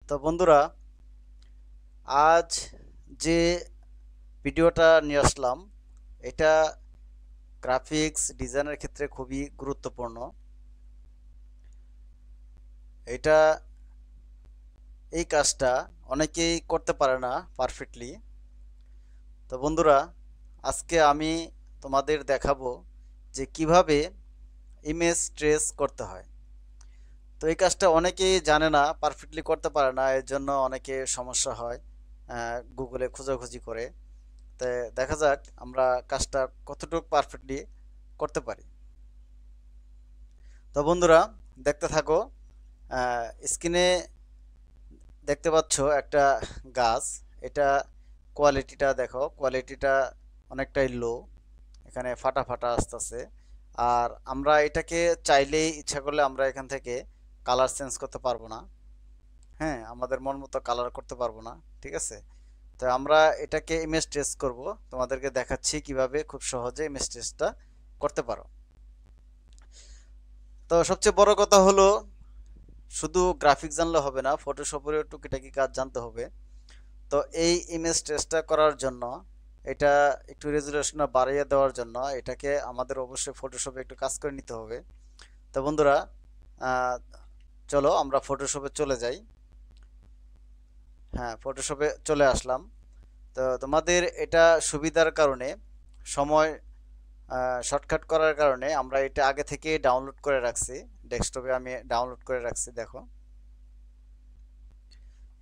তো বন্ধুরা, আজ যে ভিডিওটা নিয়ে আসলাম এটা গ্রাফিক্স ডিজাইনের ক্ষেত্রে খুবই গুরুত্বপূর্ণ। এটা এই কাজটা অনেকেই করতে পারে না পারফেক্টলি। তো বন্ধুরা, আজকে আমি তোমাদের দেখাবো যে কিভাবে ইমেজ ট্রেস করতে হয়। তো এই কাজটা অনেকেই জানে না, পারফেক্টলি করতে পারে না, এর জন্য অনেকে সমস্যা হয় গুগলে খোঁজাখুঁজি করে। তো দেখা যাক আমরা কাজটা কতটুকু পারফেক্টলি করতে পারি। তো বন্ধুরা, দেখতে থাকো। স্ক্রিনে দেখতে পাচ্ছ একটা গাছ। এটা কোয়ালিটিটা দেখো, কোয়ালিটিটা অনেকটাই লো, এখানে ফাটা ফাটা আসতেছে। আর আমরা এটাকে চাইলেই ইচ্ছা করলে আমরা এখান থেকে কালার চেঞ্জ করতে পারবো না। হ্যাঁ, আমাদের মন মতো কালার করতে পারবো না। ঠিক আছে, তো আমরা এটাকে ইমেজ ট্রেস করব। তোমাদেরকে দেখাচ্ছি কিভাবে খুব সহজে ইমেজ ট্রেসটা করতে পারো। তো সবচেয়ে বড় কথা হলো, শুধু গ্রাফিক্স জানলে হবে না, ফটোশপেরও টুকিটাকি কাজ জানতে হবে। তো এই ইমেজ ট্রেসটা করার জন্য, এটা একটু রেজুলেশন বাড়িয়ে দেওয়ার জন্য এটাকে আমাদের অবশ্যই ফটোশপে একটু কাজ করে নিতে হবে। তো বন্ধুরা, আহ, চলো আমরা ফটোশপে চলে যাই। হ্যাঁ, ফটোশপে চলে আসলাম। তো তোমাদের এটা সুবিধার কারণে, সময় শর্টকাট করার কারণে আমরা এটা আগে থেকে ডাউনলোড করে রাখছি। ডেস্কটপে আমি ডাউনলোড করে রাখছি, দেখো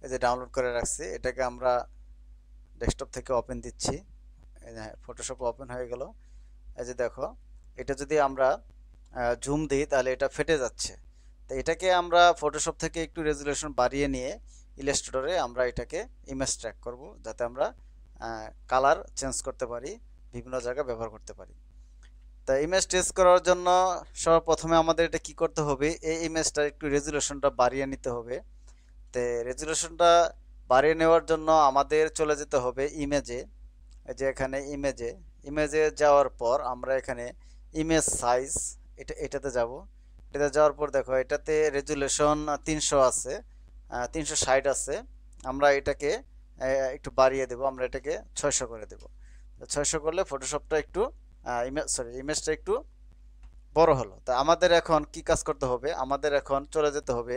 এই যে ডাউনলোড করে রাখছি। এটাকে আমরা ডেস্কটপ থেকে ওপেন দিচ্ছি। এই যে ফটোশপ ওপেন হয়ে গেল। এই যে দেখো, এটা যদি আমরা জুম দিই তাহলে এটা ফেটে যাচ্ছে। তো এটাকে আমরা ফটোশপ থেকে একটু রেজুলেশন বাড়িয়ে নিয়ে ইলাস্ট্রেটরে আমরা এটাকে ইমেজ ট্র্যাক করব, যাতে আমরা কালার চেঞ্জ করতে পারি, বিভিন্ন জায়গায় ব্যবহার করতে পারি। তা ইমেজ টেস্ট করার জন্য সর্বপ্রথমে আমাদের এটা কি করতে হবে, এই ইমেজটা একটু রেজুলেশনটা বাড়িয়ে নিতে হবে। তে রেজুলেশনটা বাড়িয়ে নেওয়ার জন্য আমাদের চলে যেতে হবে ইমেজে। এই যে এখানে ইমেজে, ইমেজে যাওয়ার পর আমরা এখানে ইমেজ সাইজ, এটাতে যাব। এটাতে যাওয়ার পর দেখো, এটাতে রেজুলেশন 300 আছে, 360 আছে। আমরা এটাকে একটু বাড়িয়ে দেব, আমরা এটাকে 600 করে দেব। 600 করলে ফটোশপটা একটু ইমেজটা একটু বড় হলো। তা আমাদের এখন কি কাজ করতে হবে, আমাদের এখন চলে যেতে হবে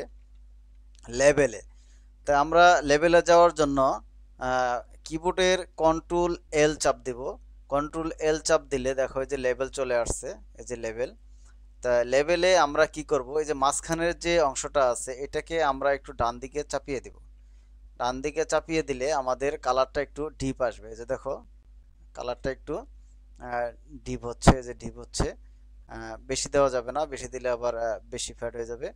লেভেলে। তা আমরা লেভেলে যাওয়ার জন্য কিবোর্ডের কন্ট্রোল এল চাপ দিব। কন্ট্রোল এল চাপ দিলে দেখো এই যে লেভেল চলে আসছে, এই যে লেভেল। তা লেভেলে আমরা কি করব, এই যে মাঝখানের যে অংশটা আছে এটাকে আমরা একটু ডান দিকে চাপিয়ে দিব। ডান দিকে চাপিয়ে দিলে আমাদের কালারটা একটু ডিপ আসবে। এই যে দেখো, কালারটা একটু ডিপ হচ্ছে, এই যে ডিপ হচ্ছে। বেশি দেওয়া যাবে না, বেশি দিলে আবার বেশি ফ্যাট হয়ে যাবে।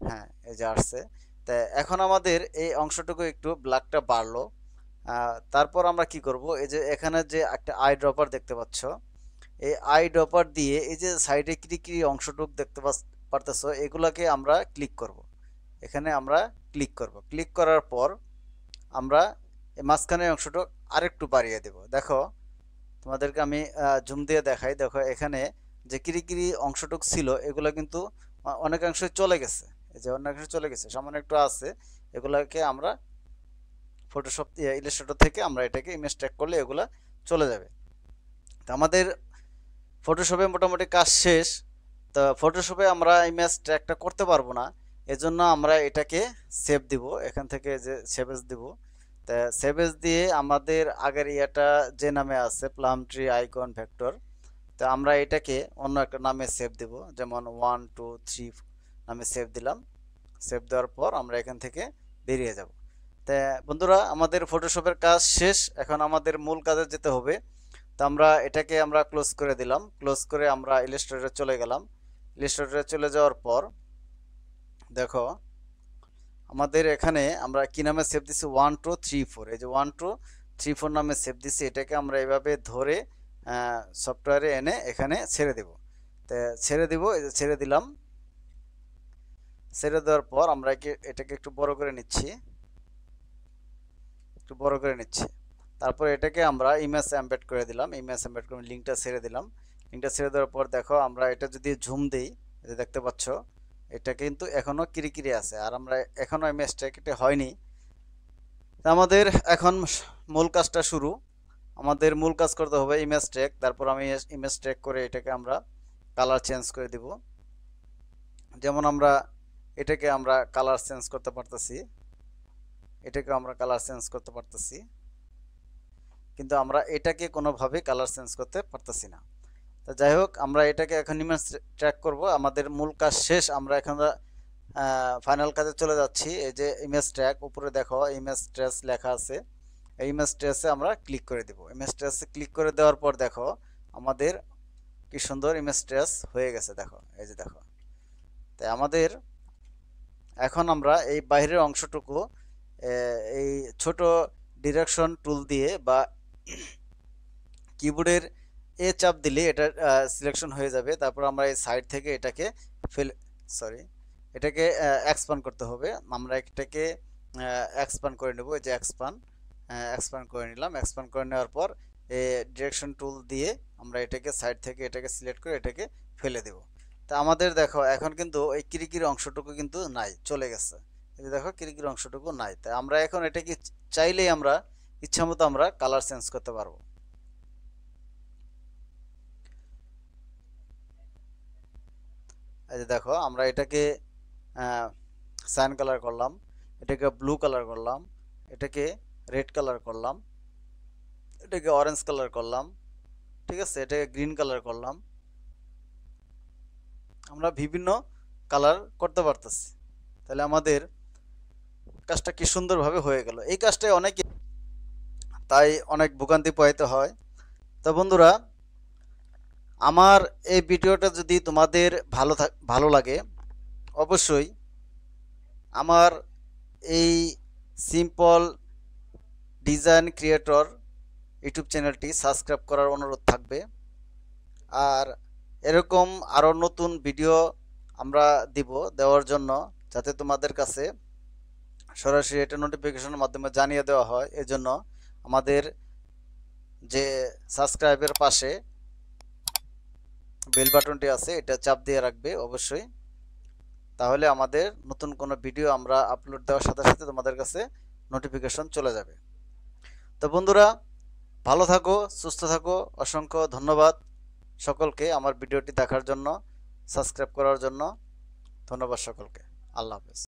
হ্যাঁ, এই যে আসছে। তা এখন আমাদের এই অংশটুকু একটু ব্ল্যাকটা বাড়লো। তারপর আমরা কি করব, এই যে এখানে যে একটা আই ড্রপার দেখতে পাচ্ছ, এই আই ড্রপার দিয়ে এই যে সাইডে কিরি অংশটুকু দেখতে পারতেছো, এগুলাকে আমরা ক্লিক করব। এখানে আমরা ক্লিক করব। ক্লিক করার পর আমরা এই মাঝখানের অংশটুকু আরেকটু বাড়িয়ে দেব। দেখো, তোমাদেরকে আমি জুম দিয়ে দেখাই। দেখো এখানে যে কিরি অংশটুক ছিল, এগুলো কিন্তু অনেকাংশে চলে গেছে। এই যে অনেকাংশে চলে গেছে, সামান্য একটু আছে। এগুলাকে আমরা ফটোশপ ইলাস্ট্রেটর থেকে আমরা এটাকে ইমেজ ট্র্যাক করলে এগুলা চলে যাবে। তো আমাদের ফটোশপে মোটামুটি কাজ শেষ। তো ফটোশপে আমরা ইমেজ ট্র্যাকটা করতে পারবো না, এজন্য আমরা এটাকে সেভ দিব। এখান থেকে যে সেভ এস দিব। তা সেভ এস দিয়ে আমাদের আগের ইয়েটা যে নামে আছে, প্লাম ট্রি আইকন ভেক্টর, তো আমরা এটাকে অন্য একটা নামে সেভ দিব, যেমন 1 2 3 নামে সেভ দিলাম। সেভ দেওয়ার পর আমরা এখান থেকে বেরিয়ে যাব। তা বন্ধুরা, আমাদের ফটোশপের কাজ শেষ, এখন আমাদের মূল কাজে যেতে হবে। তো আমরা এটাকে আমরা ক্লোজ করে দিলাম। ক্লোজ করে আমরা ইলাস্ট্রেটরে চলে গেলাম। ইলাস্ট্রেটরে চলে যাওয়ার পর দেখো, আমাদের এখানে আমরা কি নামে সেভ দিছি, 1 2 3 4। এই যে 1 2 3 4 নামে সেভ দিছি। এটাকে আমরা এভাবে ধরে সফটওয়্যারে এনে এখানে ছেড়ে দেব। তো ছেড়ে দিব, এই যে ছেড়ে দিলাম। ছেড়ে দেওয়ার পর আমরা এটাকে একটু বড় করে নিচ্ছি, একটু বড় করে নিচ্ছি। তারপর এটাকে আমরা ইমেজ এমবেড করে দিলাম। ইমেজ এমবেড করে লিঙ্কটা ছেড়ে দিলাম। লিঙ্কটা ছেড়ে দেওয়ার পর দেখো, আমরা এটা যদি ঝুম দিই, এই যে দেখতে পাচ্ছ, এটা কিন্তু এখনো কিরিকিরি আছে, আর আমরা এখনো ইমেজটা কেটে হয়নি। তা আমাদের এখন মূল কাজটা শুরু। আমাদের মূল কাজ করতে হবে ইমেজ ট্র্যাক, তারপর আমি ইমেজ ট্র্যাক করে এটাকে আমরা কালার চেঞ্জ করে দিব। যেমন এটাকে আমরা কালার চেঞ্জ করতে পারতেছি, এটাকে আমরা কালার চেঞ্জ করতে পারতেছি, কিন্তু আমরা এটাকে কোনোভাবে কালার চেঞ্জ করতে পারতেছি না। তো যাই হোক, আমরা এটাকে এখন ইমেজ ট্র্যাক করব। আমাদের মূল কাজ শেষ, আমরা এখন ফাইনাল কাজে চলে যাচ্ছি। এই যে ইমেজ ট্র্যাক, উপরে দেখো ইমেজ ট্রেস লেখা আছে, এই ইমেজ ট্রেসে আমরা ক্লিক করে দিব। ইমেজ ট্রেসে ক্লিক করে দেওয়ার পর দেখো আমাদের কি সুন্দর ইমেজ ট্রেস হয়ে গেছে, দেখো এই যে দেখো। তাই আমাদের এখন আমরা এই বাইরের অংশটুকু এই ছোট ডিরেকশন টুল দিয়ে বা কিবোর্ডের চাপ দিলে এটা সিলেকশন হয়ে যাবে। তারপর আমরা এই সাইড থেকে এটাকে ফেল সরি এটাকে এক্সপান্ড করতে হবে। আমরা এটাকে এক্সপান্ড করে নেব, এই যে এক্সপান্ড করে নিলাম। এক্সপান্ড করে নেওয়ার পর ডিরেকশন টুল দিয়ে আমরা এটাকে সাইড থেকে এটাকে সিলেক্ট করে এটাকে ফেলে দেব। তা আমাদের দেখো এখন কিন্তু এই কিরিকিরি অংশটুকু কিন্তু নাই, চলে গেছে। এই যে দেখো কিরিকিরি অংশটুকু নাই। তাই আমরা এখন এটাকে চাইলেই আমরা ইচ্ছামতো আমরা কালার চেঞ্জ করতে পারবো। এই যে দেখো আমরা এটাকে সাইন কালার করলাম, এটাকে ব্লু কালার করলাম, এটাকে রেড কালার করলাম, এটাকে অরেঞ্জ কালার করলাম, ঠিক আছে, এটাকে গ্রিন কালার করলাম। আমরা বিভিন্ন কালার করতে পারতেছি। তাহলে আমাদের কাজটা কি সুন্দরভাবে হয়ে গেল। এই কাজটাই অনেকে তাই অনেক ভোগান্তি পোহাইতে হয়। তো বন্ধুরা, আমার এই ভিডিওটা যদি তোমাদের ভালো লাগে, অবশ্যই আমার এই সিম্পল ডিজাইন ক্রিয়েটর ইউটিউব চ্যানেলটি সাবস্ক্রাইব করার অনুরোধ থাকবে। আর এরকম আরও নতুন ভিডিও আমরা দেওয়ার জন্য, যাতে তোমাদের কাছে সরাসরি এটা নোটিফিকেশনের মাধ্যমে জানিয়ে দেওয়া হয়, এজন্য আমাদের যে সাবস্ক্রাইবের পাশে বেল বাটনটি আছে এটা চাপ দিয়ে রাখবে অবশ্যই। তাহলে আমাদের নতুন কোনো ভিডিও আমরা আপলোড দেওয়ার সাথে সাথে তোমাদের কাছে নোটিফিকেশন চলে যাবে। তো বন্ধুরা, ভালো থাকো, সুস্থ থাকো। অসংখ্য ধন্যবাদ সকলকে আমার ভিডিওটি দেখার জন্য, সাবস্ক্রাইব করার জন্য। ধন্যবাদ সকলকে। আল্লাহ হাফেজ।